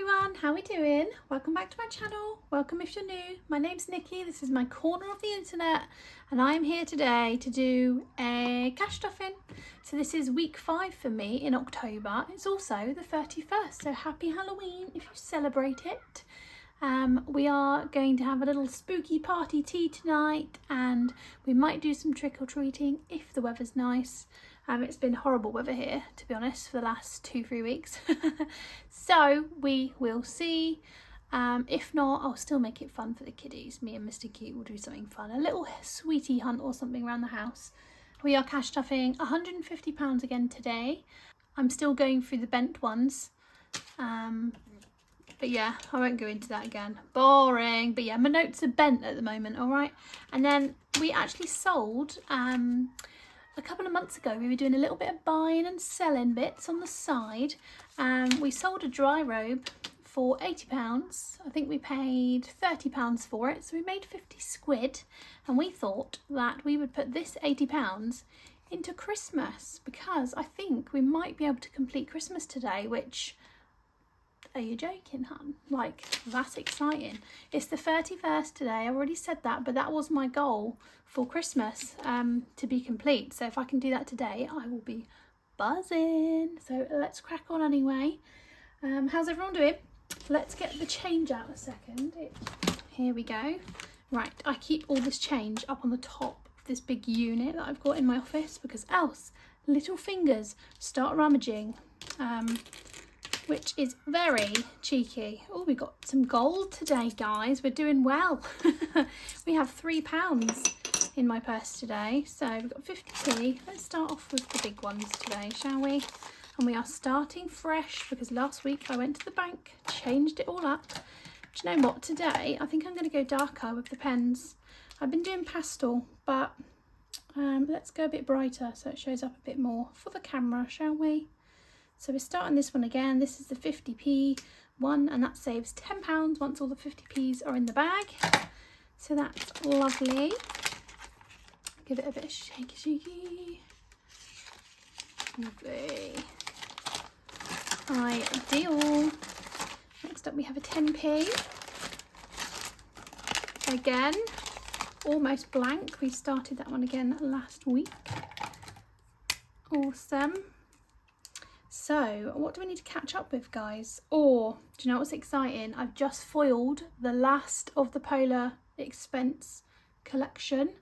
everyone, how are we doing? Welcome back to my channel. Welcome if you're new. My name's Nikki, this is my corner of the internet and I'm here today to do a cash stuffing. So this is week 5 for me in October. It's also the 31st, so happy Halloween if you celebrate it. We are going to have a little spooky party tea tonight and we might do some trick-or-treating if the weather's nice. It's been horrible weather here, to be honest, for the last 2-3 weeks. So we will see. If not, I'll still make it fun for the kiddies. Me and Mr. Cute will do something fun. A little sweetie hunt or something around the house. We are cash stuffing £150 again today. I'm still going through the bent ones. But yeah, I won't go into that again. Boring. But yeah, my notes are bent at the moment, all right? And then we actually sold... a couple of months ago we were doing a little bit of buying and selling bits on the side. We sold a dry robe for £80. I think we paid £30 for it, so we made 50 squid, and we thought that we would put this £80 into Christmas because I think we might be able to complete Christmas today, which... Are you joking, hun? Like, that's exciting. It's the 31st today. I already said that, but that was my goal for Christmas, to be complete. So if I can do that today, I will be buzzing. So let's crack on anyway. How's everyone doing? Let's get the change out a second. Here we go. Right, I keep all this change up on the top of this big unit that I've got in my office because else little fingers start rummaging. Which is very cheeky. Oh, we got some gold today, guys. We're doing well. We have £3 in my purse today. So we've got 50p. Let's start off with the big ones today, shall we? And we are starting fresh because last week I went to the bank, changed it all up. Do you know what? Today, I think I'm going to go darker with the pens. I've been doing pastel, but let's go a bit brighter so it shows up a bit more for the camera, shall we? So we're starting this one again. This is the 50p one and that saves £10 once all the 50p's are in the bag. So that's lovely. Give it a bit of shaky. Lovely. Ideal. Next up we have a 10p. Again, almost blank. We started that one again last week. Awesome. So, what do we need to catch up with, guys? Or, do you know what's exciting? I've just foiled the last of the Polar Expense collection.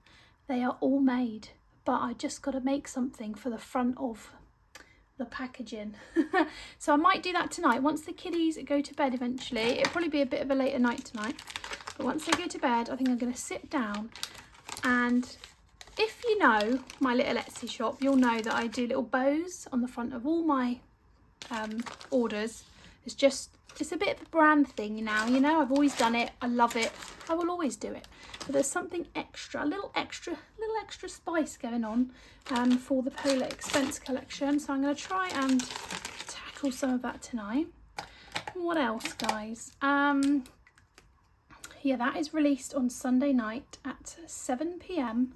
They are all made, but I just got to make something for the front of the packaging. So I might do that tonight. Once the kiddies go to bed eventually, it'll probably be a bit of a later night tonight. But once they go to bed, I think I'm going to sit down and... If you know my little Etsy shop, you'll know that I do little bows on the front of all my orders. It's a bit of a brand thing now, you know. I've always done it. I love it. I will always do it. But there's something extra, a little extra spice going on for the Polar Expense collection. So I'm going to try and tackle some of that tonight. What else, guys? Yeah, that is released on Sunday night at 7 p.m.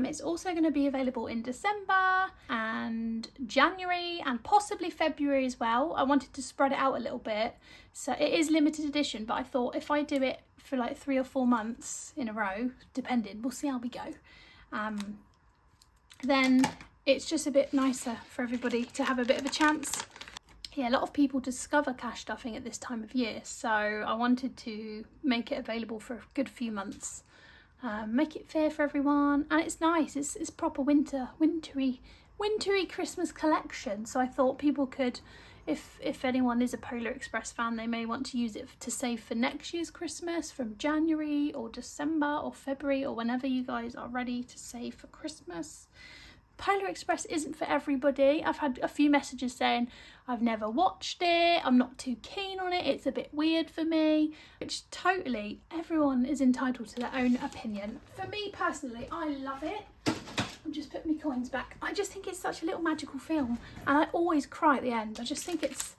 It's also going to be available in December and January and possibly February as well. I wanted to spread it out a little bit. So it is limited edition, but I thought if I do it for like 3 or 4 months in a row, depending, we'll see how we go. Then it's just a bit nicer for everybody to have a bit of a chance. Yeah, a lot of people discover cash stuffing at this time of year. So I wanted to make it available for a good few months. Make it fair for everyone, and it's nice. It's proper wintry Christmas collection. So I thought people could, if anyone is a Polar Express fan, they may want to use it to save for next year's Christmas from January or December or February or whenever you guys are ready to save for Christmas. Polar Express isn't for everybody. I've had a few messages saying I've never watched it, I'm not too keen on it, it's a bit weird for me, which totally, everyone is entitled to their own opinion. For me personally, I love it. I'm just putting my coins back. I just think it's such a little magical film and I always cry at the end. I just think it's,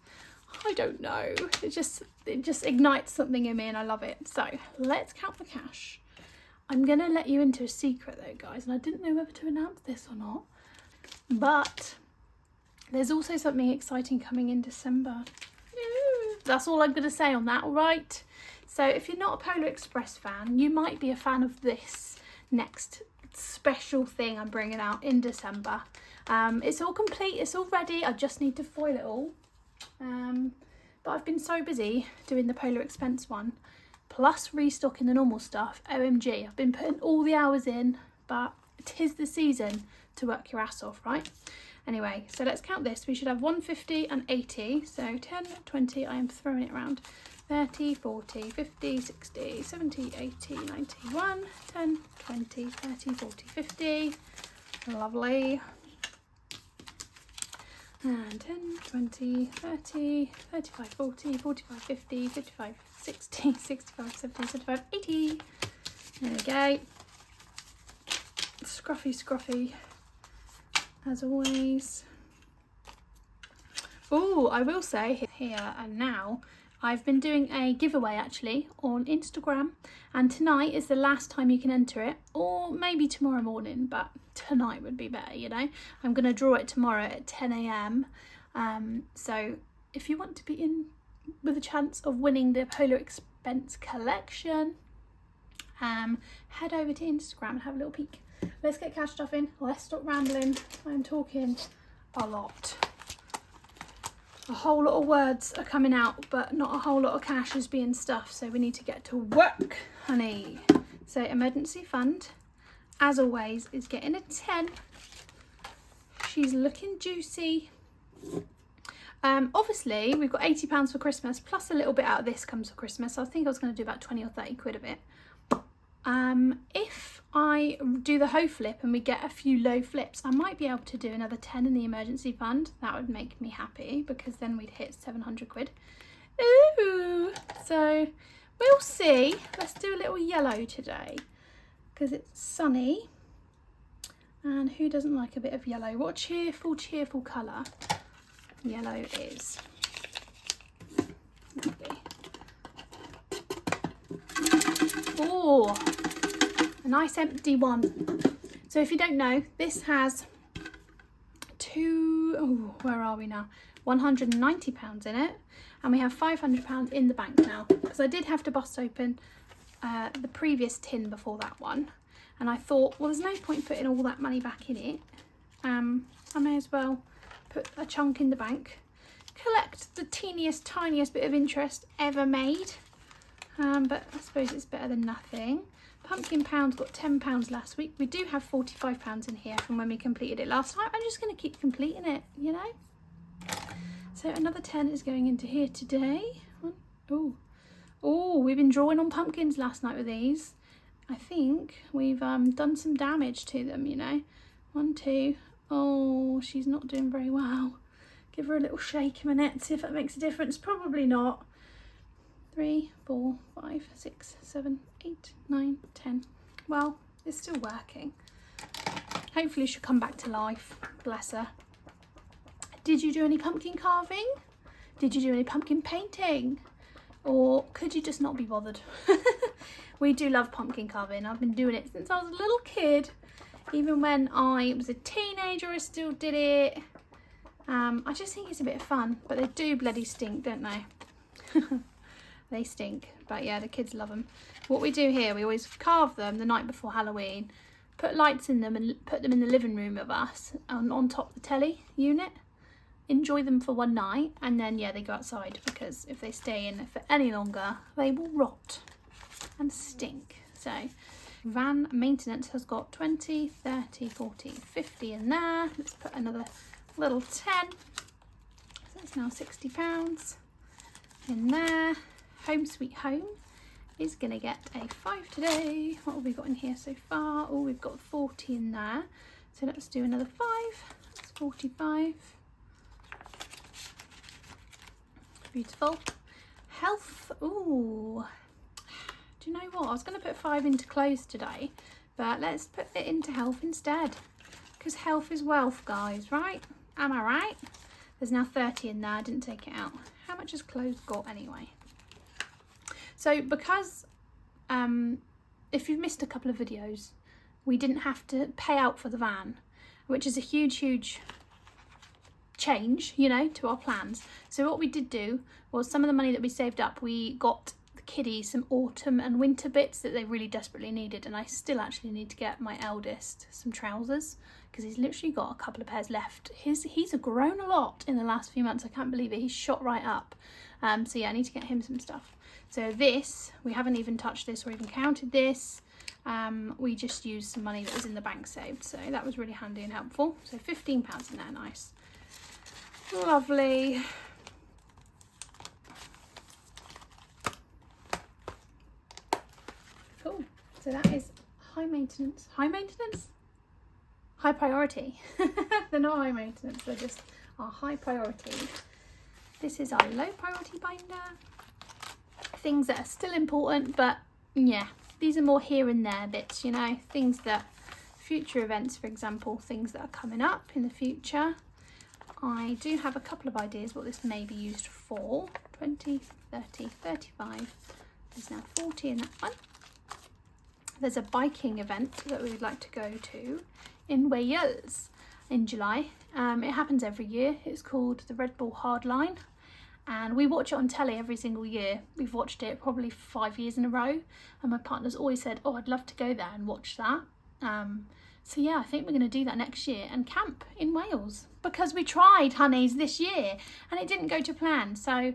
I don't know, it just ignites something in me and I love it. So let's count the cash. I'm going to let you into a secret though, guys, and I didn't know whether to announce this or not, but there's also something exciting coming in December. That's all I'm going to say on that, all right? So if you're not a Polar Express fan, you might be a fan of this next special thing I'm bringing out in December. It's all complete, it's all ready, I just need to foil it all. But I've been so busy doing the Polar Expense one, plus restocking the normal stuff. OMG, I've been putting all the hours in, but 'tis the season to work your ass off, right? Anyway, so let's count this. We should have 150 and 80. So 10, 20, I am throwing it around. 30, 40, 50, 60, 70, 80, 91, 10, 20, 30, 40, 50. Lovely. And 10, 20, 30, 35, 40, 45, 50, 55, 60, 65, 70, 75, 80. There we go. Scruffy, scruffy, as always. Oh, I will say here and now, I've been doing a giveaway actually on Instagram, and tonight is the last time you can enter it, or maybe tomorrow morning, but tonight would be better, you know. I'm going to draw it tomorrow at 10 AM. So if you want to be in with a chance of winning the Polar Expense collection, head over to Instagram and have a little peek. Let's get cash stuffing. Let's stop rambling. I'm talking a lot. A whole lot of words are coming out, but not a whole lot of cash is being stuffed, so we need to get to work, honey. So emergency fund, as always, is getting a 10. She's looking juicy. Obviously we've got £80 for Christmas, plus a little bit out of this comes for Christmas. I think I was going to do about 20 or 30 quid of it. If I do the hoe flip and we get a few low flips, I might be able to do another 10 in the emergency fund. That would make me happy, because then we'd hit 700 quid. Ooh, so we'll see. Let's do a little yellow today because it's sunny, and who doesn't like a bit of yellow? What a cheerful, cheerful colour yellow is. Lovely. Oh, a nice empty one. So if you don't know, this has where are we now? £190 in it, and we have £500 in the bank now, because I did have to bust open the previous tin before that one, and I thought, well, there's no point putting all that money back in it. I may as well put a chunk in the bank, collect the teeniest, tiniest bit of interest ever made. But I suppose it's better than nothing. Pumpkin pounds got £10 last week. We do have £45 in here from when we completed it last time. I'm just going to keep completing it, you know. So another 10 is going into here today. Oh, we've been drawing on pumpkins last night with these. I think we've done some damage to them, you know. 1, 2. Oh, she's not doing very well. Give her a little shake a minute, see if that makes a difference. Probably not. 3, 4, 5, 6, 7, 8, 9, 10. Well, it's still working. Hopefully she'll come back to life. Bless her. Did you do any pumpkin carving? Did you do any pumpkin painting? Or could you just not be bothered? We do love pumpkin carving. I've been doing it since I was a little kid. Even when I was a teenager, I still did it. I just think it's a bit of fun, but they do bloody stink, don't they? They stink, but yeah, the kids love them. What we do here, we always carve them the night before Halloween, put lights in them and put them in the living room with us on top of the telly unit. Enjoy them for one night, and then yeah, they go outside, because if they stay in for any longer, they will rot and stink. So van maintenance has got 20, 30, 40, 50 in there. Let's put another little 10. So that's now £60 in there. Home Sweet Home is going to get a 5 today. What have we got in here so far? Oh, we've got 40 in there. So let's do another 5. That's 45. Beautiful. Health. Ooh. Do you know what? I was going to put 5 into clothes today, but let's put it into health instead, because health is wealth, guys, right? Am I right? There's now 30 in there. I didn't take it out. How much has clothes got anyway? So because if you've missed a couple of videos, we didn't have to pay out for the van, which is a huge change, you know, to our plans. So what we did do was some of the money that we saved up, we got the kiddies some autumn and winter bits that they really desperately needed, and I still actually need to get my eldest some trousers because he's literally got a couple of pairs left. He's grown a lot in the last few months. I can't believe it. He's shot right up. So yeah, I need to get him some stuff. So this, we haven't even touched this or even counted this. We just used some money that was in the bank saved, so that was really handy and helpful. So £15 in there, nice. Lovely. Cool. So that is high maintenance. High maintenance? High priority. They're not high maintenance, they're just our high priority. This is our low priority binder. Things that are still important, but yeah, these are more here and there bits, you know, things that, future events, for example, things that are coming up in the future. I do have a couple of ideas what this may be used for. 20, 30, 35. There's now 40 in that one. There's a biking event that we would like to go to in Wales in July. It happens every year. It's called the Red Bull Hardline, and we watch it on telly every single year. We've watched it probably 5 years in a row, and my partner's always said, oh, I'd love to go there and watch that. So yeah, I think we're going to do that next year and camp in Wales, because we tried honeys this year and it didn't go to plan. So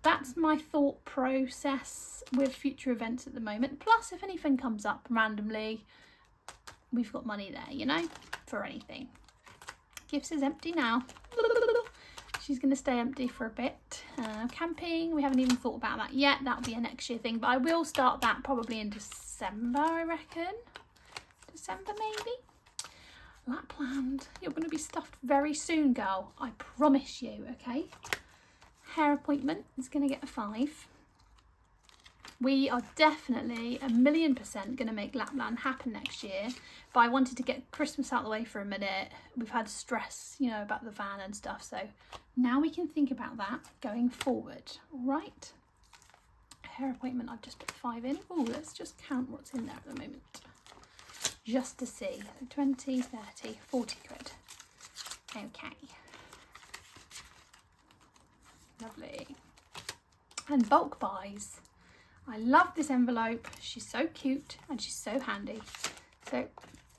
that's my thought process with future events at the moment. Plus, if anything comes up randomly, we've got money there, you know, for anything. Gifts is empty now. She's going to stay empty for a bit. Camping, we haven't even thought about that yet. That'll be a next year thing, but I will start that probably in December, I reckon. December maybe. Lapland, you're going to be stuffed very soon, girl. I promise you, okay? Hair appointment is going to get a 5. We are definitely 1,000,000% going to make Lapland happen next year, but I wanted to get Christmas out of the way for a minute. We've had stress, you know, about the van and stuff, so now we can think about that going forward. All right. Hair appointment, I've just put 5 in. Oh, let's just count what's in there at the moment, just to see. 20, 30, 40 quid. Okay. Lovely. And bulk buys. I love this envelope. She's so cute and she's so handy. So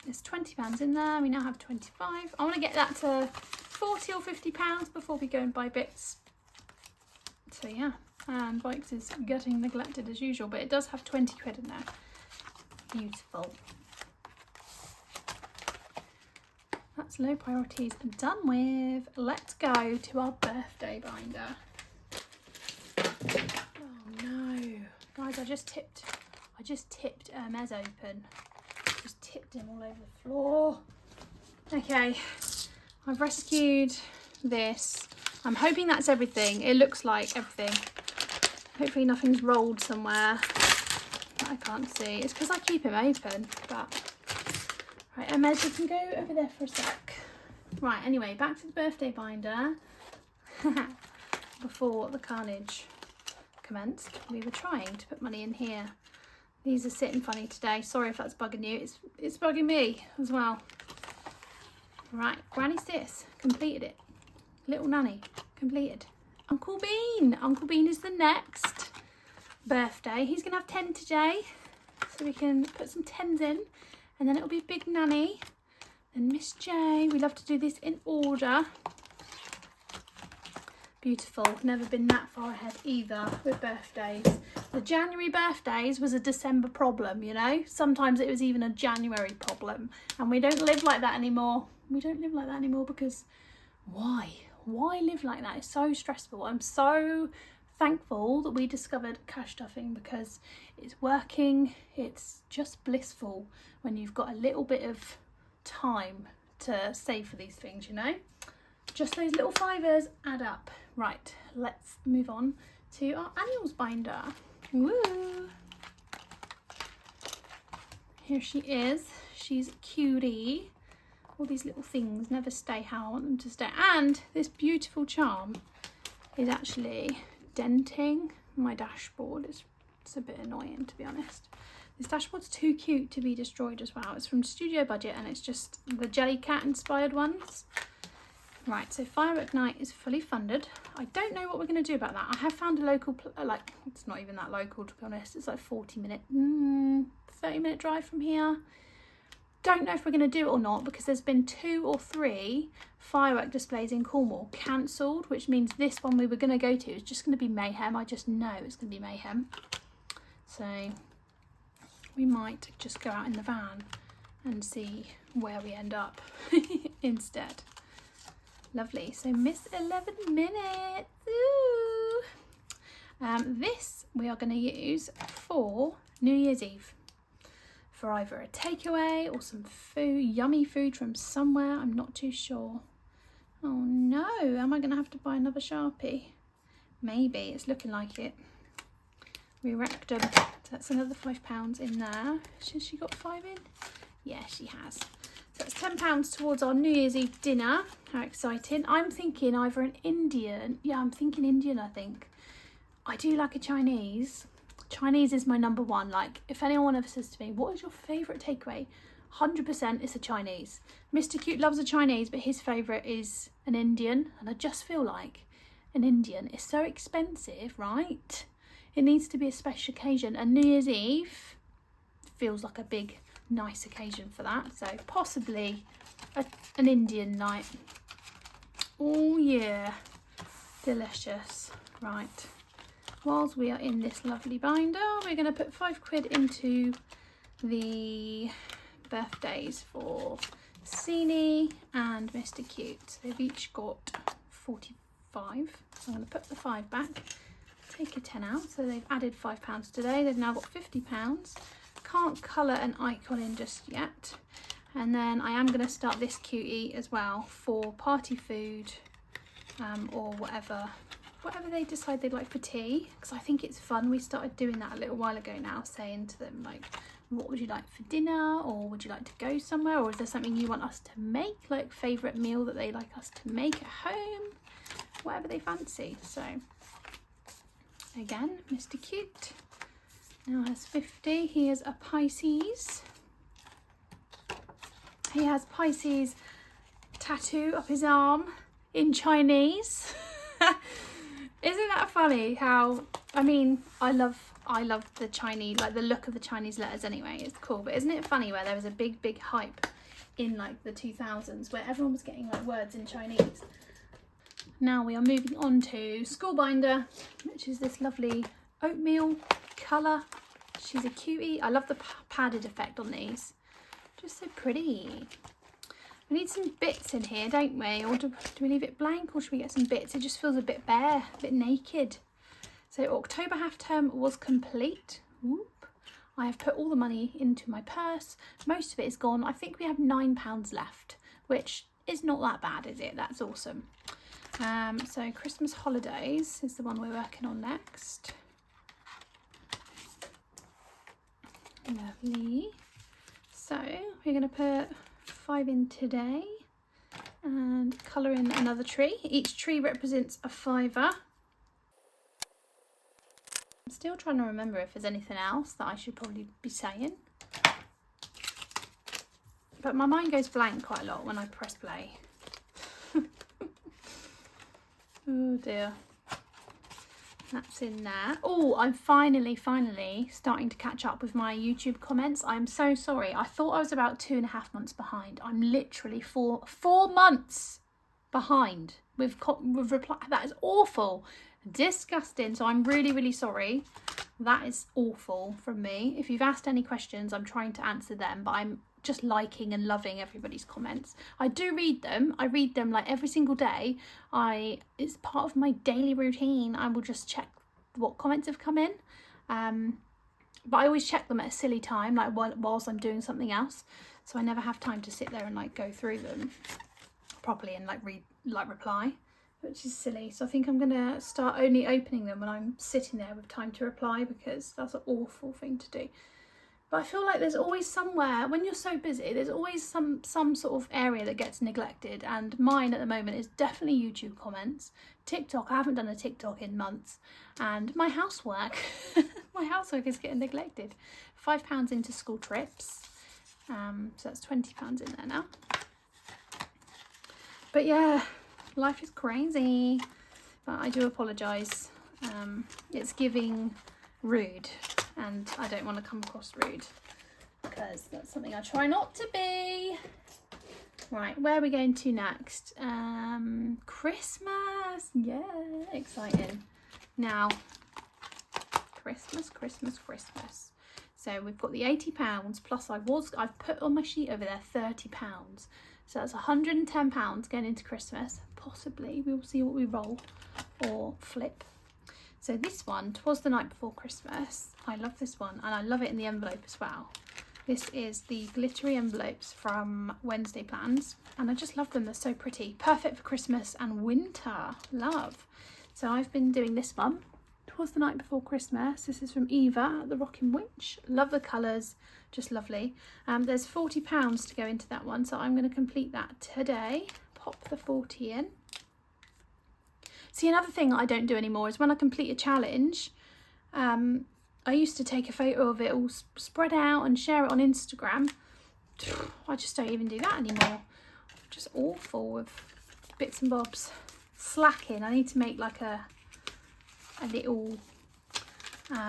there's £20 in there. We now have 25. I want to get that to 40 or £50 before we go and buy bits. So yeah, and bikes is getting neglected as usual, but it does have 20 quid in there. Beautiful. That's low priorities done with. Let's go to our birthday binder. Oh no, guys! I just tipped Hermes open. Just tipped him all over the floor. Okay, I've rescued this. I'm hoping that's everything. It looks like everything. Hopefully nothing's rolled somewhere that I can't see. It's because I keep him open, but. Right, Hermes, you can go over there for a sec. Right, anyway, back to the birthday binder. Before the carnage commenced, we were trying to put money in here. These are sitting funny today. Sorry if that's bugging you. It's bugging me as well. Right, Granny Sis completed it. Little Nanny completed. Uncle Bean. Uncle Bean is the next birthday. He's going to have 10 today, so we can put some 10s in. And then it'll be Big Nanny, then Miss J. We love to do this in order. Beautiful. Never been that far ahead either with birthdays. The January birthdays was a December problem, you know. Sometimes it was even a January problem. And we don't live like that anymore. We don't live like that anymore because why? Why live like that? It's so stressful. I'm so thankful that we discovered cash stuffing because it's working. It's just blissful when you've got a little bit of time to save for these things, you know. Just those little fivers add up. Right, let's move on to our annuals binder. Woo! Here she is. She's a cutie. All these little things never stay how I want them to stay. And this beautiful charm is actually denting my dashboard. It's a bit annoying, to be honest. This dashboard's too cute to be destroyed as well. It's from Studio Budget and it's just the Jellycat inspired ones. Right, so Firework Night is fully funded. I don't know what we're going to do about that. I have found a local, like, it's not even that local to be honest. It's like 30-minute drive from here. Don't know if we're going to do it or not because there's been 2 or 3 firework displays in Cornwall cancelled, which means this one we were going to go to is just going to be mayhem. I just know it's going to be mayhem. So we might just go out in the van and see where we end up instead. Lovely. So miss 11 minutes. Ooh. This we are going to use for New Year's Eve, for either a takeaway or some food, yummy food from somewhere. I'm not too sure. Oh no, am I going to have to buy another Sharpie? Maybe, it's looking like it. We wrecked them. So that's another £5 in there. Has she got 5 in? Yeah, she has. So it's £10 towards our New Year's Eve dinner. How exciting. I'm thinking either an Indian. Yeah, I'm thinking Indian, I think. I do like a Chinese. Chinese is my number one. Like, if anyone ever says to me, what is your favourite takeaway? 100% it's a Chinese. Mr. Cute loves a Chinese, but his favourite is an Indian. And I just feel like an Indian is so expensive, right? It needs to be a special occasion. And New Year's Eve feels like a big, nice occasion for that. So possibly an Indian night. Oh yeah, delicious. Right, whilst we are in this lovely binder, we're going to put £5 into the birthdays for Sini and Mr. Cute. They've each got 45. So I'm going to put the 5 back, take a 10 out. So they've added £5 today. They've now got £50. Can't colour an icon in just yet. And then I am going to start this cutie as well for party food, or whatever they decide they'd like for tea, because I think it's fun. We started doing that a little while ago now, saying to them like, what would you like for dinner, or would you like to go somewhere, or is there something you want us to make, like favourite meal that they like us to make at home, whatever they fancy. So again, Mr. Cute now has 50. He is a Pisces. He has Pisces tattoo up his arm in Chinese. Isn't that funny how, I mean, I love the Chinese, like the look of the Chinese letters anyway. It's cool, but isn't it funny where there was a big hype in like the 2000s where everyone was getting like words in Chinese. Now we are moving on to School Binder, which is this lovely oatmeal colour. She's a cutie. I love the padded effect on these. Just so pretty. We need some bits in here, don't we? Or do we leave it blank, or should we get some bits? It just feels a bit bare, a bit naked. So October half term was complete. Whoop. I have put all the money into my purse. Most of it is gone. I think we have £9 left, which is not that bad, is it? That's awesome. So Christmas holidays is the one we're working on next. Lovely. So we're going to put 5 in today and colour in another tree. Each tree represents a £5. I'm still trying to remember if there's anything else that I should probably be saying. But my mind goes blank quite a lot when I press play. Oh dear. That's in there. Oh, I'm finally starting to catch up with my YouTube comments. I'm so sorry. I thought I was about 2.5 months behind. I'm literally 4 months behind with reply. That is awful. Disgusting. So I'm really sorry. That is awful from me. If you've asked any questions, I'm trying to answer them, but I'm just liking and loving everybody's comments. I do read them. I read them like every single day. It's part of my daily routine. I will just check what comments have come in. But I always check them at a silly time, like whilst I'm doing something else. So I never have time to sit there and like go through them properly and like reply, which is silly. So I think I'm gonna start only opening them when I'm sitting there with time to reply, because that's an awful thing to do. But I feel like there's always somewhere, when you're so busy, there's always some sort of area that gets neglected, and mine at the moment is definitely YouTube comments. TikTok, I haven't done a TikTok in months, and my housework. My housework is getting neglected. £5 into school trips, so that's £20 in there now. But yeah, Life is crazy. But I do apologise. It's giving rude, and I don't want to come across rude because that's something I try not to be. Right, where are we going to next? Christmas. Yeah, exciting. Now, Christmas. So we've got the £80 plus I've put on my sheet over there £30. So that's £110 going into Christmas. Possibly, we'll see what we roll or flip. So this one, 'Twas the Night Before Christmas. I love this one, and I love it in the envelope as well. This is the glittery envelopes from Wednesday Plans, and I just love them. They're so pretty. Perfect for Christmas and winter. Love. So I've been doing this one. 'Twas the Night Before Christmas. This is from Eva at the Rocking Witch. Love the colours, just lovely. There's £40 to go into that one, so I'm going to complete that today. Pop the 40 in. See, another thing I don't do anymore is when I complete a challenge, I used to take a photo of it all spread out and share it on Instagram. I just don't even do that anymore. I'm just awful with bits and bobs. Slacking. I need to make like a little,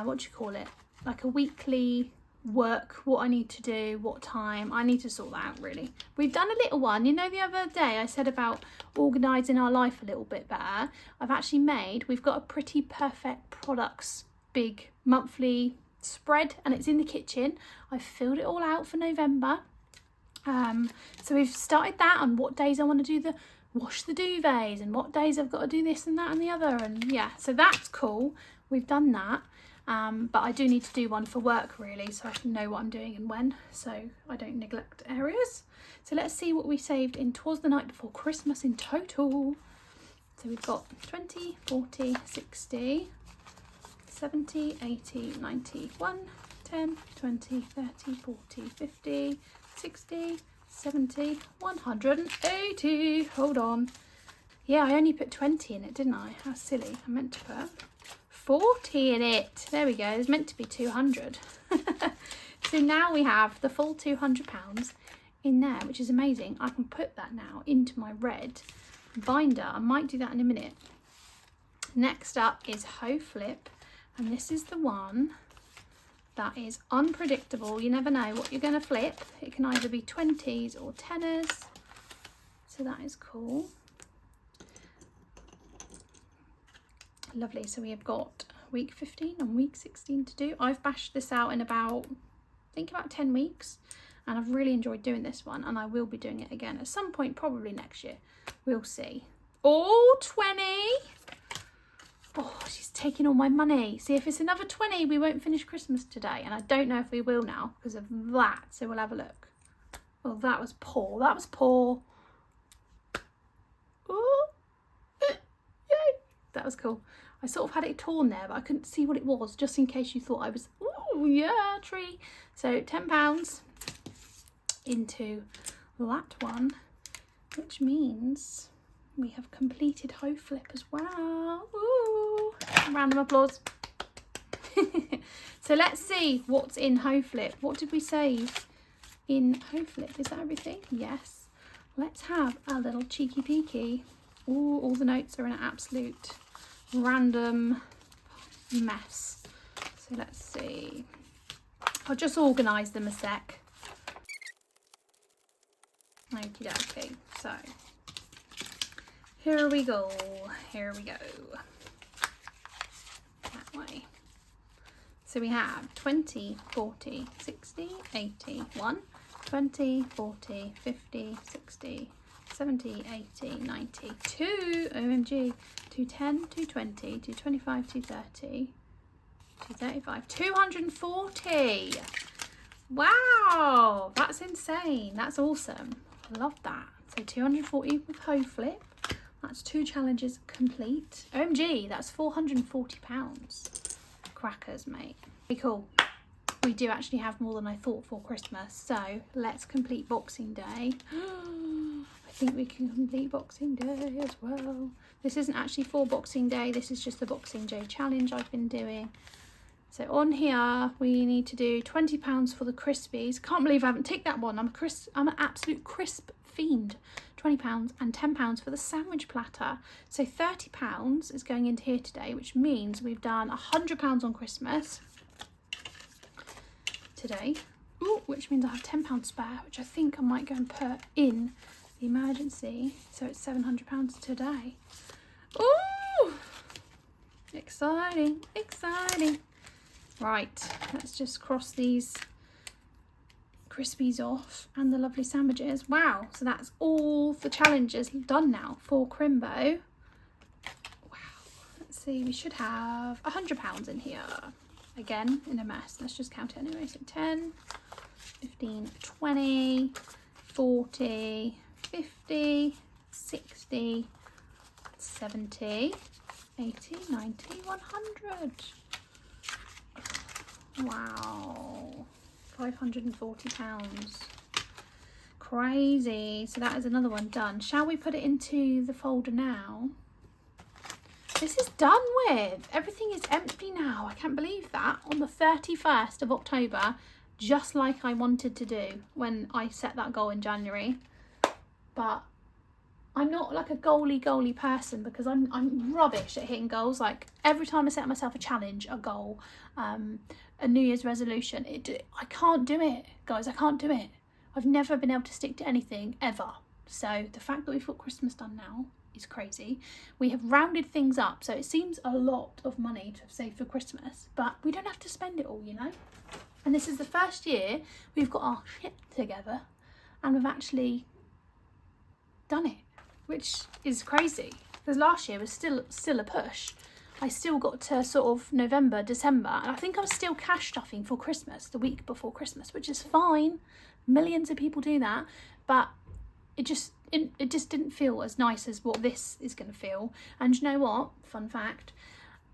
what do you call it? Like a weekly work, what I need to do, what time. I need to sort that out really. We've done a little one, you know, the other day I said about organising our life a little bit better. I've actually we've got a Pretty Perfect Products big monthly spread, and it's in the kitchen. I've filled it all out for November. So we've started that on what days I want to do wash the duvets, and what days I've got to do this and that and the other, and yeah, so that's cool. We've done that. But I do need to do one for work really, so I can know what I'm doing and when, so I don't neglect areas. So let's see what we saved in 'Twas the Night Before Christmas in total. So we've got 20, 40, 60, 70, 80, 90, 1, 10, 20, 30, 40, 50, 60, 70, 180. Hold on. Yeah, I only put 20 in it, didn't I? How silly. I meant to put 40 in it. There we go. There's meant to be 200. So now we have the full £200 in there, which is amazing. I can put that now into my red binder. I might do that in a minute. Next up is Hoe Flip, and this is the one that is unpredictable. You never know what you're going to flip. It can either be 20s or 10ers. So that is cool. Lovely. So we have got week 15 and week 16 to do. I've bashed this out in about 10 weeks, and I've really enjoyed doing this one, and I will be doing it again at some point, probably next year. We'll see. All 20. Oh, she's taking all my money. See, if it's another 20, we won't finish Christmas today, and I don't know if we will now because of that. So we'll have a look. Oh, that was poor. That was poor. Oh, yay. That was cool. I sort of had it torn there, but I couldn't see what it was, just in case you thought I was, oh yeah, tree. So £10 into that one, which means we have completed Hoe Flip as well. Ooh, round of applause. So let's see what's in Hoe Flip. What did we save in Hoe Flip? Is that everything? Yes. Let's have a little cheeky peeky. Ooh, all the notes are in an absolute random mess. So let's see. I'll just organise them a sec. Okie dokie. So here we go. Here we go. That way. So we have 20, 40, 60, 80, 1, 20, 40, 50, 60, 70, 80, 90, 2, OMG, 210, 220, 225, 230, 235, 240. Wow, that's insane. That's awesome. I love that. So 240 with Hoe Flip. That's 2 challenges complete. OMG, that's £440. Crackers, mate. Pretty cool. We do actually have more than I thought for Christmas. So let's complete Boxing Day. I think we can complete Boxing Day as well. This isn't actually for Boxing Day. This is just the Boxing Day challenge I've been doing. So on here, we need to do £20 for the Crispies. Can't believe I haven't ticked that one. I'm an absolute crisp fiend. £20 and £10 for the sandwich platter. So £30 is going into here today, which means we've done £100 on Christmas today. Ooh, which means I have £10 spare, which I think I might go and put in the emergency. So it's £700 today. Ooh, exciting, exciting. Right, let's just cross these crispies off and the lovely sandwiches. Wow, so that's all the challenges done now for Crimbo. Wow, let's see, we should have £100 in here. Again, in a mess. Let's just count it anyway. So 10, 15, 20, 40, 50, 60, 70, 80, 90, 100. Wow, £540. Crazy. So that is another one done. Shall we put it into the folder now? This is done with. Everything is empty now. I can't believe that. On the 31st of October, just like I wanted to do when I set that goal in January. But I'm not like a goalie person, because I'm rubbish at hitting goals. Like every time I set myself a challenge, a goal, a New Year's resolution, I can't do it, guys. I can't do it. I've never been able to stick to anything ever. So the fact that we've got Christmas done now is crazy. We have rounded things up, so it seems a lot of money to have saved for Christmas, but we don't have to spend it all, you know. And this is the first year we've got our shit together and we've actually done it, which is crazy, because last year was still a push. I still got to sort of November, December, and I think I was still cash stuffing for Christmas, the week before Christmas, which is fine. Millions of people do that, but it just didn't feel as nice as what this is going to feel. And you know what? Fun fact,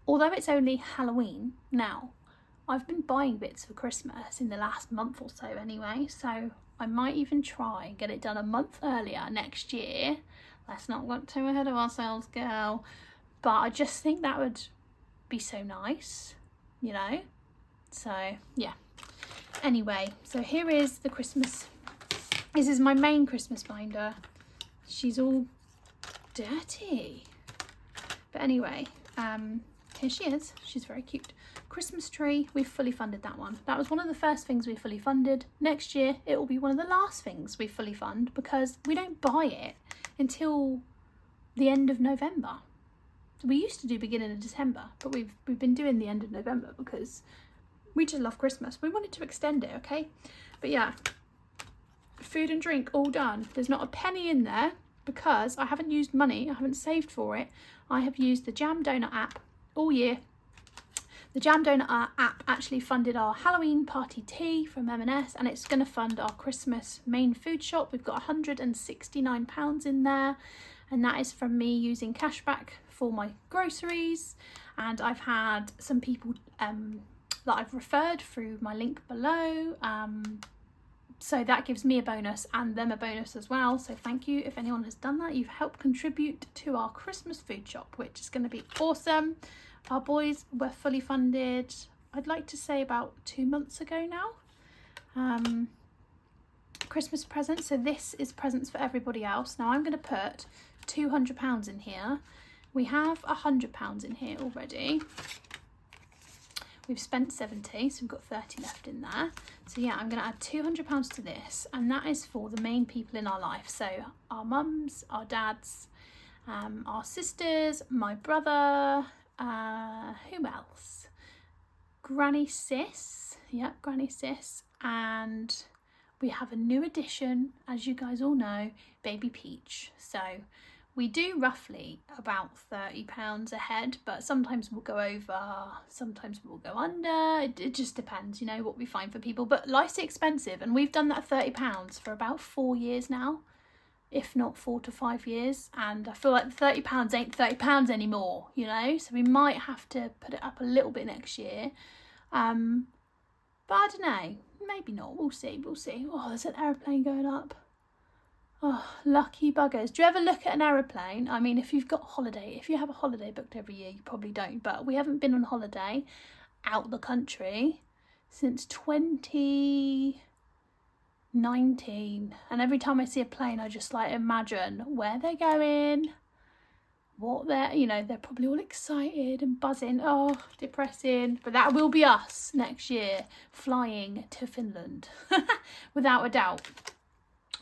although it's only Halloween now, I've been buying bits for Christmas in the last month or so anyway, so I might even try and get it done a month earlier next year. Let's not get too ahead of ourselves, girl. But I just think that would be so nice, you know? So, yeah. Anyway, so here is the Christmas. This is my main Christmas binder. She's all dirty. But anyway, here she is. She's very cute. Christmas tree, we've fully funded that one. That was one of the first things we fully funded. Next year, it will be one of the last things we fully fund, because we don't buy it until the end of November. So we used to do beginning of December, but we've been doing the end of November because we just love Christmas. We wanted to extend it, okay? But yeah, food and drink all done. There's not a penny in there because I haven't used money. I haven't saved for it. I have used the Jam Doughnut app all year. The Jam Doughnut app actually funded our Halloween party tea from M&S, and it's going to fund our Christmas main food shop. We've got £169 in there, and that is from me using cashback for my groceries. And I've had some people that I've referred through my link below. So that gives me a bonus and them a bonus as well. So thank you if anyone has done that. You've helped contribute to our Christmas food shop, which is going to be awesome. Our boys were fully funded, I'd like to say about 2 months ago now. Christmas presents, so this is presents for everybody else. Now I'm going to put £200 in here. We have £100 in here already. We've spent 70, so we've got 30 left in there. So yeah, I'm going to add £200 to this, and that is for the main people in our life. So our mums, our dads, our sisters, my brother, who else? Granny Sis, yeah, Granny Sis, and we have a new addition, as you guys all know, Baby Peach. So we do roughly about £30 a head, but sometimes we'll go over, sometimes we'll go under. It just depends, you know, what we find for people. But life's expensive, and we've done that £30 for about 4 years now, if not 4 to 5 years. And I feel like the £30 ain't £30 anymore, you know, so we might have to put it up a little bit next year. But I don't know, maybe not. We'll see. Oh, there's an aeroplane going up. Oh, lucky buggers. Do you ever look at an aeroplane? I mean, if you've got a holiday, if you have a holiday booked every year, you probably don't. But we haven't been on holiday out the country since 2019. 19. And every time I see a plane, I just like imagine where they're going, what they're, you know, they're probably all excited and buzzing. Oh, depressing. But that will be us next year, flying to Finland, without a doubt.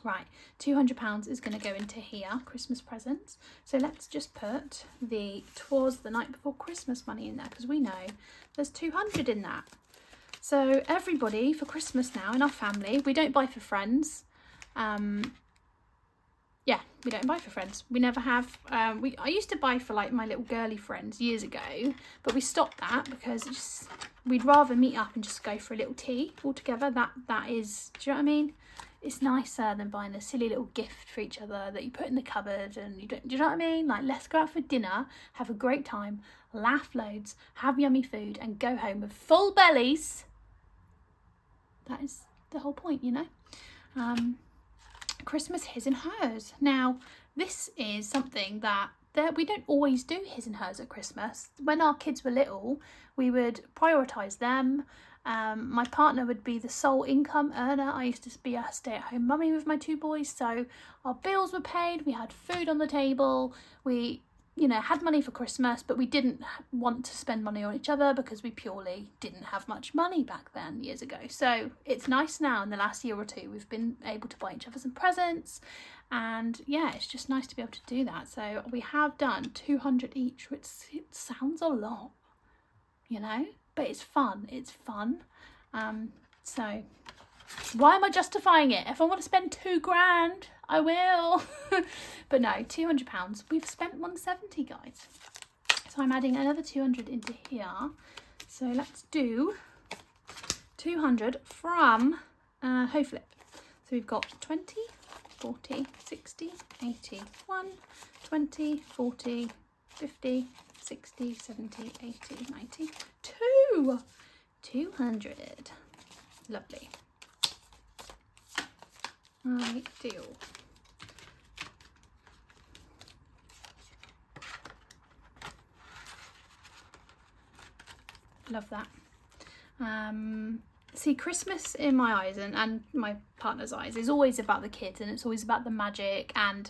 Right, £200 is going to go into here, Christmas presents. So let's just put the "'twas the night before Christmas" money in there, because we know there's 200 in that. So everybody for Christmas now in our family, we don't buy for friends. Yeah, we don't buy for friends. We never have. I used to buy for like my little girly friends years ago, but we stopped that because we'd rather meet up and just go for a little tea all together. That is, do you know what I mean? It's nicer than buying a silly little gift for each other that you put in the cupboard and you don't, do you know what I mean? Like, let's go out for dinner, have a great time, laugh loads, have yummy food and go home with full bellies. That is the whole point, you know? Christmas his and hers. Now, this is something that we don't always do his and hers at Christmas. When our kids were little, we would prioritise them. My partner would be the sole income earner. I used to be a stay-at-home mummy with my 2 boys, so our bills were paid, we had food on the table, we, you know, had money for Christmas, but we didn't want to spend money on each other because we purely didn't have much money back then, years ago. So it's nice now in the last year or two we've been able to buy each other some presents, and yeah, it's just nice to be able to do that. So we have done 200 each, which it sounds a lot, you know, but it's fun. So why am I justifying it? If I want to spend £2,000, I will. But no, £200. We've spent 170, guys. So I'm adding another 200 into here. So let's do 200 from Hopefully. So we've got 20, 40, 60, 80, 1, 20, 40, 50, 60, 70, 80, 90, 200. Lovely. Ideal. Love that. See, Christmas in my eyes and my partner's eyes is always about the kids, and it's always about the magic, and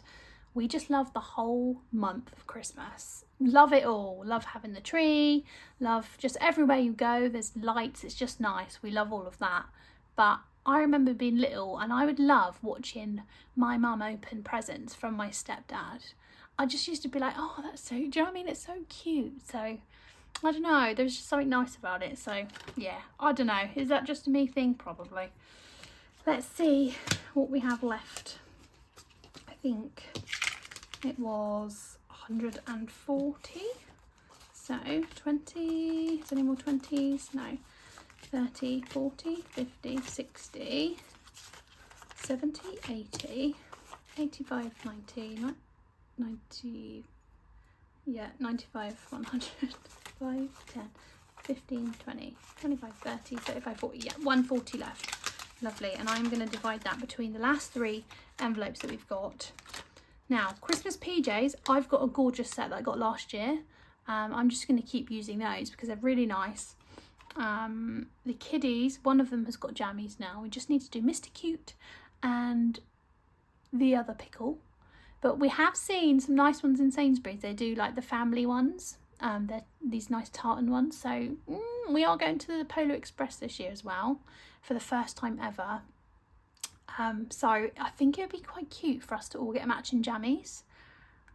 we just love the whole month of Christmas. Love it all. Love having the tree, love just everywhere you go, there's lights, it's just nice. We love all of that. But I remember being little and I would love watching my mum open presents from my stepdad. I just used to be like, oh, that's so, do you know what I mean? It's so cute. So I don't know, there was just something nice about it. So yeah, I don't know. Is that just a me thing? Probably. Let's see what we have left. I think it was 140. So 20, is there any more 20s? No. 30, 40, 50, 60, 70, 80, 85, 90, 90, yeah, 95, 100, 5, 10, 15, 20, 25, 30, 35, 40, yeah, 140 left. Lovely. And I'm going to divide that between the last 3 envelopes that we've got. Now, Christmas PJs, I've got a gorgeous set that I got last year. I'm just going to keep using those because they're really nice. The kiddies, one of them has got jammies now. We just need to do Mr. Cute and the other pickle. But we have seen some nice ones in Sainsbury's. They do like the family ones. They're these nice tartan ones. So we are going to the Polar Express this year as well for the first time ever. So I think it would be quite cute for us to all get matching jammies.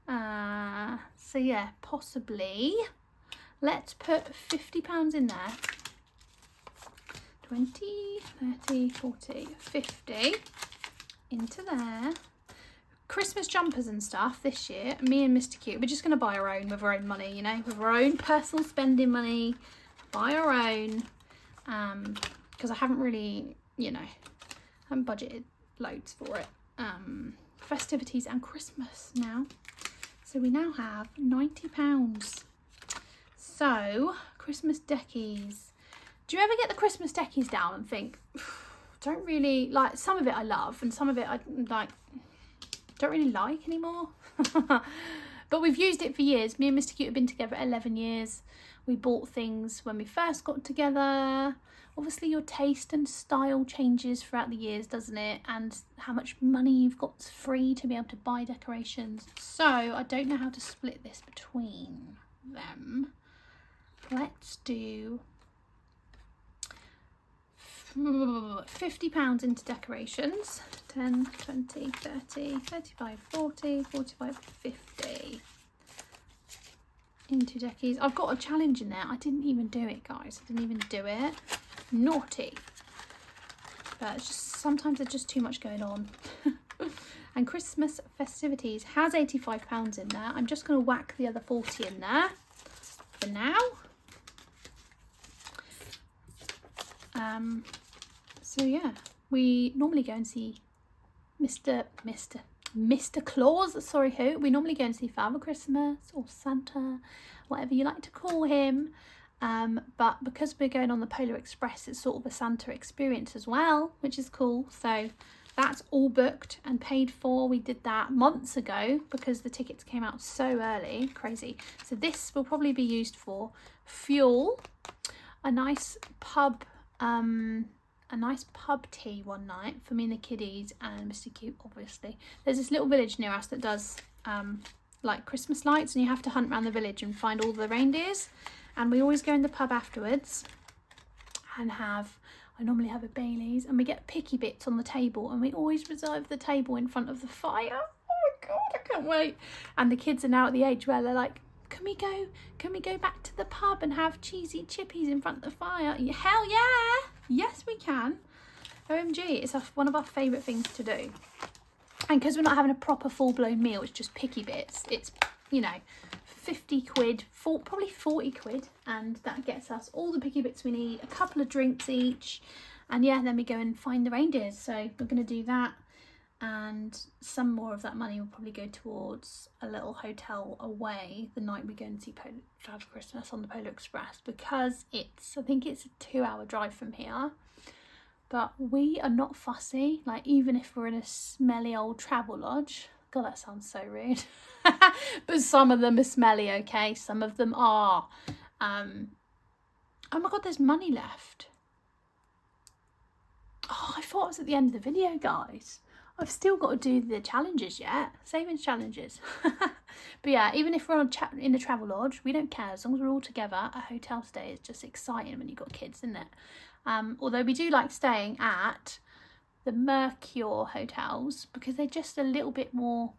So yeah, possibly. Let's put £50 in there. 20, 30, 40, 50 into there. Christmas jumpers and stuff this year, me and Mr. Cute, we're just going to buy our own with our own money, you know, with our own personal spending money, buy our own, because I haven't really, you know, haven't budgeted loads for it. Festivities and Christmas now. So we now have £90. So, Christmas deckies. Do you ever get the Christmas deckies down and think, don't really, like, some of it I love and some of it I, like, don't really like anymore? But we've used it for years. Me and Mr. Cute have been together 11 years. We bought things when we first got together. obviously your taste and style changes throughout the years, doesn't it? And how much money you've got free to be able to buy decorations. So I don't know how to split this between them. Let's do £50 into decorations. 10, 20, 30, 35, 40, 45, 50 into deckies. I've got a challenge in there. I didn't even do it, guys. I didn't even do it. Naughty. But it's just, sometimes there's just too much going on. And Christmas festivities has £85 in there. I'm just going to whack the other 40 in there for now. So yeah, we normally go and see Mr. Claus, sorry who. We normally go and see Father Christmas or Santa, whatever you like to call him. But because we're going on the Polar Express, it's sort of a Santa experience as well, which is cool. So that's all booked and paid for. We did that months ago because the tickets came out so early. Crazy. So this will probably be used for fuel, a nice pub tea one night for me and the kiddies and Mr. Cute, obviously. There's this little village near us that does like Christmas lights, and you have to hunt around the village and find all the reindeers. And we always go in the pub afterwards and I normally have a Baileys, and we get picky bits on the table, and we always reserve the table in front of the fire. Oh my God, I can't wait. And the kids are now at the age where they're like, can we go back to the pub and have cheesy chippies in front of the fire? Hell yeah! Yes, we can. OMG, it's one of our favourite things to do. And because we're not having a proper full-blown meal, it's just picky bits. It's, you know, 50 quid, probably 40 quid. And that gets us all the picky bits we need, a couple of drinks each. And yeah, then we go and find the reindeers. So we're going to do that. And some more of that money will probably go towards a little hotel away the night we go and see Father Christmas on the Polar Express, because I think it's a 2-hour drive from here. But we are not fussy, like even if we're in a smelly old travel lodge. God, that sounds so rude. But some of them are smelly, okay? Some of them are. Oh my God, there's money left. Oh, I thought it was at the end of the video, guys. I've still got to do the challenges yet. Savings challenges. But yeah, even if we're in a travel lodge, we don't care. As long as we're all together, a hotel stay is just exciting when you've got kids, isn't it? Although we do like staying at the Mercure hotels because they're just a little bit more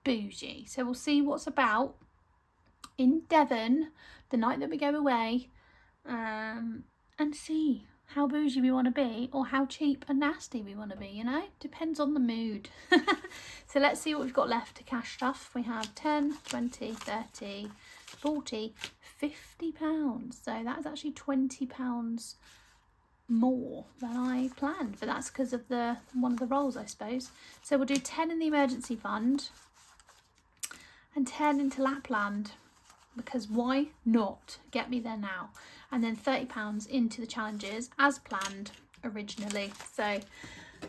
bougie. So we'll see what's about in Devon the night that we go away, and see how bougie we want to be or how cheap and nasty we want to be, you know? Depends on the mood. So let's see what we've got left to cash stuff. We have 10, 20, 30, 40, £50. So that's actually £20 more than I planned, but that's because of one of the rolls, I suppose. So we'll do 10 in the emergency fund and 10 into Lapland, because why not? Get me there now. And then £30 into the challenges as planned originally. So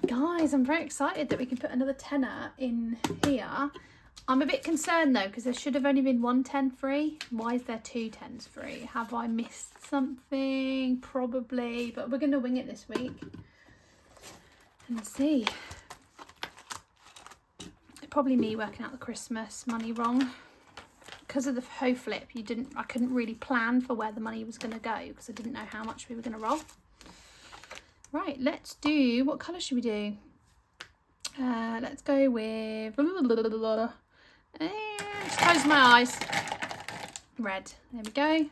guys, I'm very excited that we can put another tenner in here. I'm a bit concerned though, because there should have only been one 10 free. Why is there 2 10s free? Have I missed something? Probably, but we're going to wing it this week and see. Probably me working out the Christmas money wrong. Because of the hoe flip, I couldn't really plan for where the money was going to go because I didn't know how much we were going to roll. Right, let's do, what colour should we do? Let's go with, just close my eyes. Red, there we go.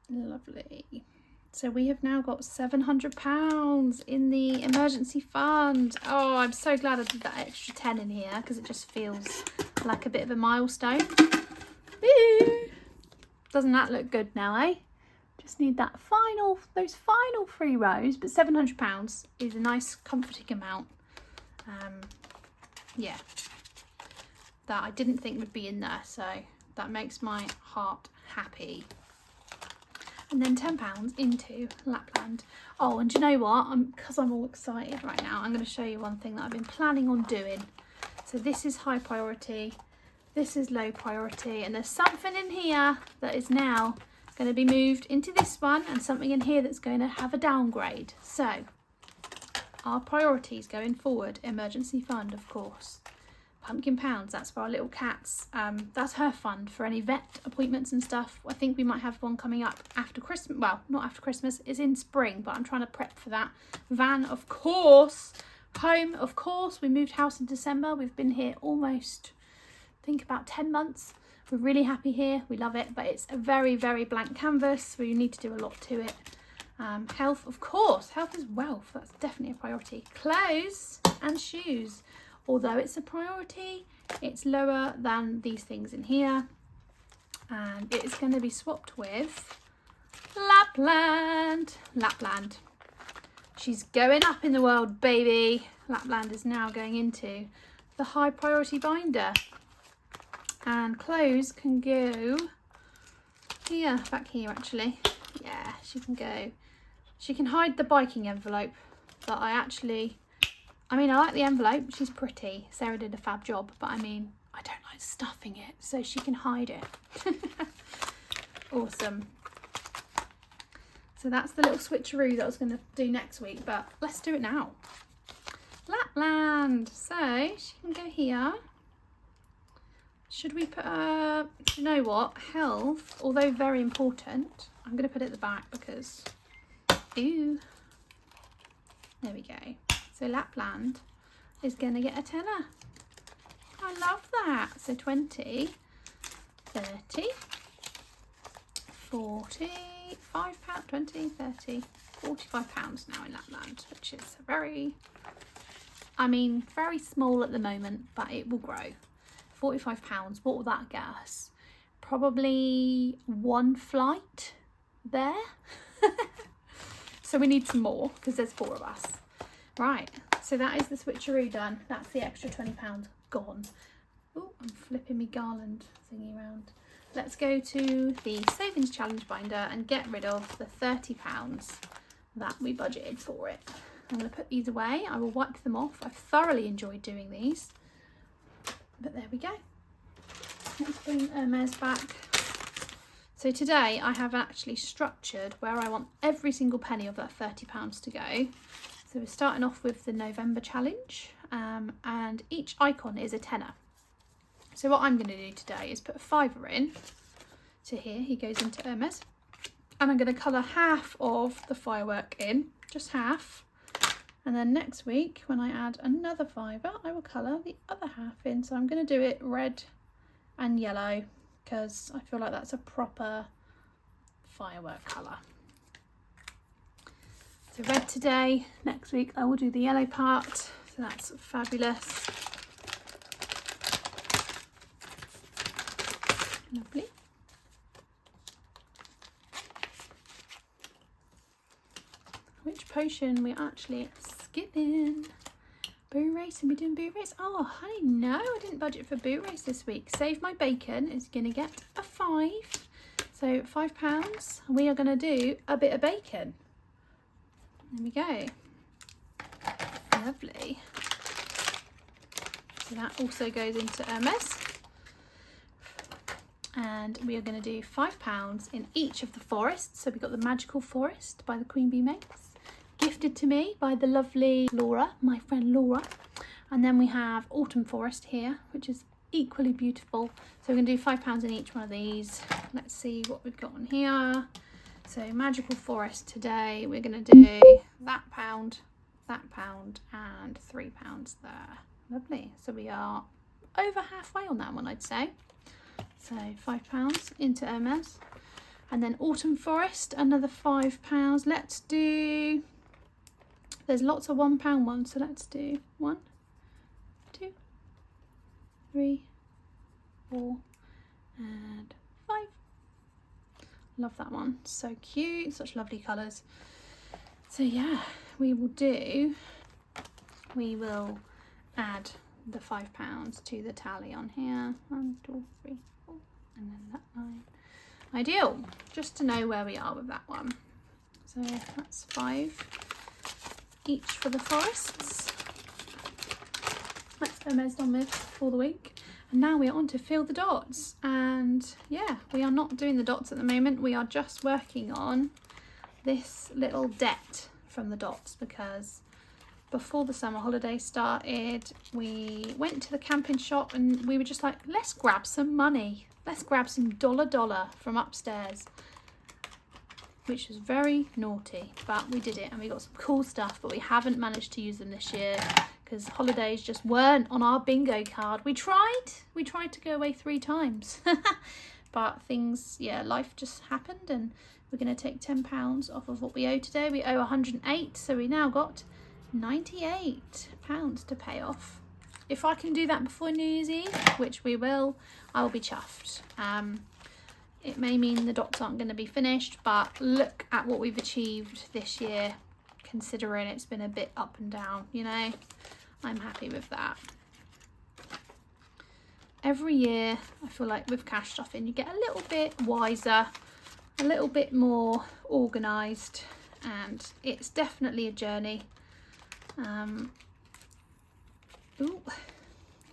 Lovely. So we have now got £700 in the emergency fund. Oh, I'm so glad I did that extra 10 in here because it just feels like a bit of a milestone. Woo! Doesn't that look good now, eh? Just need those final 3 rows, but £700 is a nice comforting amount. Yeah, that I didn't think would be in there, so that makes my heart happy. And then £10 into Lapland. Oh, and do you know what? Because I'm all excited right now, I'm going to show you one thing that I've been planning on doing. So this is high priority, this is low priority, and there's something in here that is now going to be moved into this one, and something in here that's going to have a downgrade. So our priorities going forward: emergency fund, of course. Pumpkin pounds, that's for our little cats. That's her fund for any vet appointments and stuff. I think we might have one coming up after Christmas. Well, not after Christmas, it's in spring, but I'm trying to prep for that. Van, of course. Home, of course. We moved house in December. We've been here almost, I think, about 10 months. We're really happy here. We love it, but it's a very, very blank canvas, so you need to do a lot to it. Health, of course. Health is wealth. That's definitely a priority. Clothes and shoes. Although it's a priority, it's lower than these things in here. And it is going to be swapped with Lapland. Lapland. She's going up in the world, baby. Lapland is now going into the high priority binder. And clothes can go here, back here actually. Yeah, she can go. She can hide the biking envelope, but I like the envelope, she's pretty. Sarah did a fab job, but I don't like stuffing it, so she can hide it. Awesome. So that's the little switcheroo that I was going to do next week, but let's do it now. Lapland. So she can go here. Should we put you know what? Health, although very important, I'm going to put it at the back because, ooh. There we go. So Lapland is going to get a tenner. I love that. So 20, 30, 40, £5, 20, 30, £45 now in Lapland, which is very small at the moment, but it will grow. £45, what will that get us? Probably one flight there. So we need some more because there's 4 of us. Right, so that is the switcheroo done. That's the extra £20 gone. Oh, I'm flipping me Garland thingy around. Let's go to the savings challenge binder and get rid of the £30 that we budgeted for it. I'm going to put these away. I will wipe them off. I've thoroughly enjoyed doing these. But there we go. Let's bring Hermes back. So today I have actually structured where I want every single penny of that £30 to go. So we're starting off with the November challenge, and each icon is a tenner. So what I'm going to do today is put a £5 in to here. He goes into Hermes, and I'm going to colour half of the firework in, just half. And then next week, when I add another £5, I will colour the other half in. So I'm going to do it red and yellow because I feel like that's a proper firework colour. So red today, next week I will do the yellow part, so that's fabulous. Lovely. Which potion we're actually skipping? Boo race, and we're doing boo race. Oh honey, no, I didn't budget for boo race this week. Save My Bacon is going to get a 5. So £5, and we are going to do a bit of bacon. There we go. Lovely. So that also goes into Hermes. And we are going to do £5 in each of the forests. So we've got the Magical Forest by the Queen Bee Makes, gifted to me by the lovely Laura, my friend Laura. And then we have Autumn Forest here, which is equally beautiful. So we're going to do £5 in each one of these. Let's see what we've got on here. So Magical Forest today, we're going to do that pound, and £3 there. Lovely. So we are over halfway on that one, I'd say. So £5 into Hermes. And then Autumn Forest, another £5. Let's do, there's lots of £1 ones, so let's do 1, 2, 3, 4, and 5. Love that one, so cute, such lovely colours. So yeah, we will add the £5 to the tally on here. 1, 2, 3, 4, and then that line. Ideal, just to know where we are with that one. So that's 5 each for the forests. That's Hermes done with for the week. And now we are on to fill the dots. And yeah, we are not doing the dots at the moment. We are just working on this little det from the dots, because before the summer holidays started, we went to the camping shop and we were just like, let's grab some money. Let's grab some dollar from upstairs, which was very naughty, but we did it and we got some cool stuff, but we haven't managed to use them this year because holidays just weren't on our bingo card. We tried to go away 3 times, but things, yeah, life just happened, and we're going to take £10 off of what we owe today. We owe 108, so we now got £98 to pay off. If I can do that before New Year's Eve, which we will, I will be chuffed. It may mean the dots aren't going to be finished, but look at what we've achieved this year, considering it's been a bit up and down, you know. I'm happy with that. Every year, I feel like with cash stuffing, you get a little bit wiser, a little bit more organised, and it's definitely a journey. Ooh,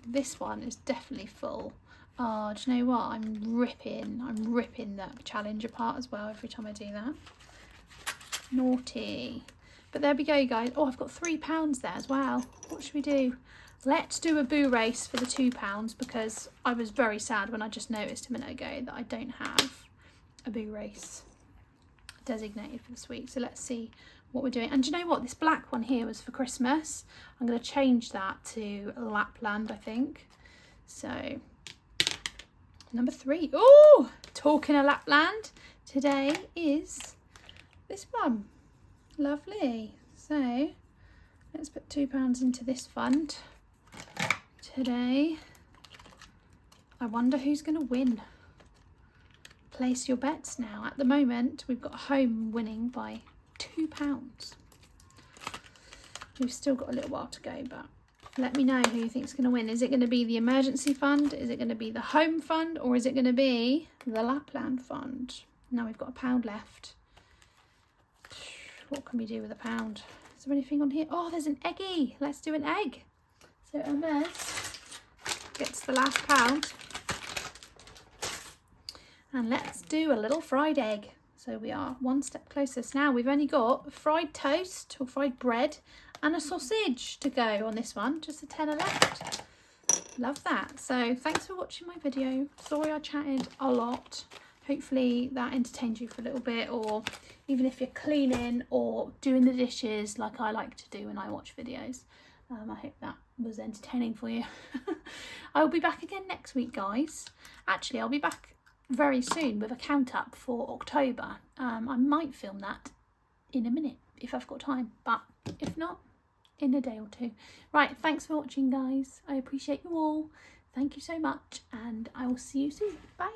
this one is definitely full. Oh, do you know what? I'm ripping that challenge apart as well every time I do that. Naughty. But there we go, guys. Oh, I've got £3 there as well. What should we do? Let's do a boo race for the £2, because I was very sad when I just noticed a minute ago that I don't have a boo race designated for this week. So let's see what we're doing. And do you know what? This black one here was for Christmas. I'm going to change that to Lapland, I think. So number 3. Oh, talking of Lapland, today is this one. Lovely. So let's put £2 into this fund today. I wonder who's going to win. Place your bets now. At the moment, we've got home winning by £2. We've still got a little while to go, but let me know who you think's going to win. Is it going to be the emergency fund? Is it going to be the home fund? Or is it going to be the Lapland fund? Now we've got £1 left. What can we do with £1? Is there anything on here? Oh, there's an eggie. Let's do an egg. So Hermes gets the last £1. And let's do a little fried egg. So we are one step closer. So now we've only got fried toast or fried bread and a sausage to go on this one. Just a tenner left. Love that. So thanks for watching my video. Sorry I chatted a lot. Hopefully that entertained you for a little bit, or even if you're cleaning or doing the dishes like I like to do when I watch videos. I hope that was entertaining for you. I'll be back again next week, guys. Actually, I'll be back very soon with a count up for October. I might film that in a minute if I've got time, but if not, in a day or 2. Right, thanks for watching, guys. I appreciate you all. Thank you so much, and I will see you soon. Bye.